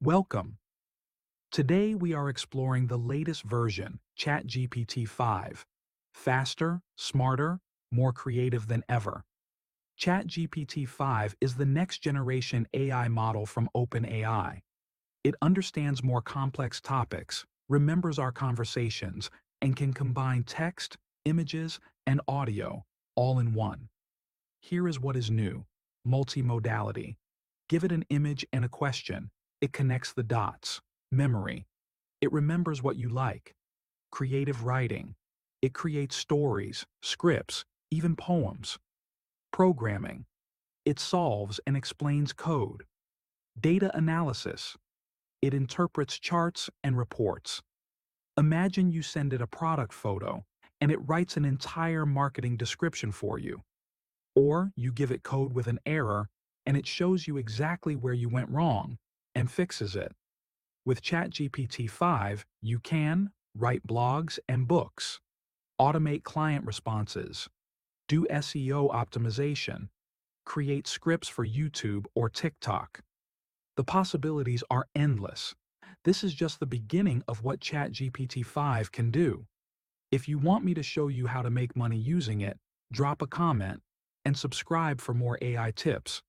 Welcome. Today we are exploring the latest version, ChatGPT-5. Faster, smarter, more creative than ever. ChatGPT-5 is the next generation AI model from OpenAI. It understands more complex topics, remembers our conversations, and can combine text, images, and audio all in one. Here is what is new: multimodality. Give it an image and a question. It connects the dots. Memory. It remembers what you like. Creative writing. It creates stories, scripts, even poems. Programming. It solves and explains code. Data analysis. It interprets charts and reports. Imagine you send it a product photo, and it writes an entire marketing description for you. Or you give it code with an error, and it shows you exactly where you went wrong and fixes it. With ChatGPT-5, you can write blogs and books, automate client responses, do SEO optimization, create scripts for YouTube or TikTok. The possibilities are endless. This is just the beginning of what ChatGPT-5 can do. If you want me to show you how to make money using it, drop a comment and subscribe for more AI tips.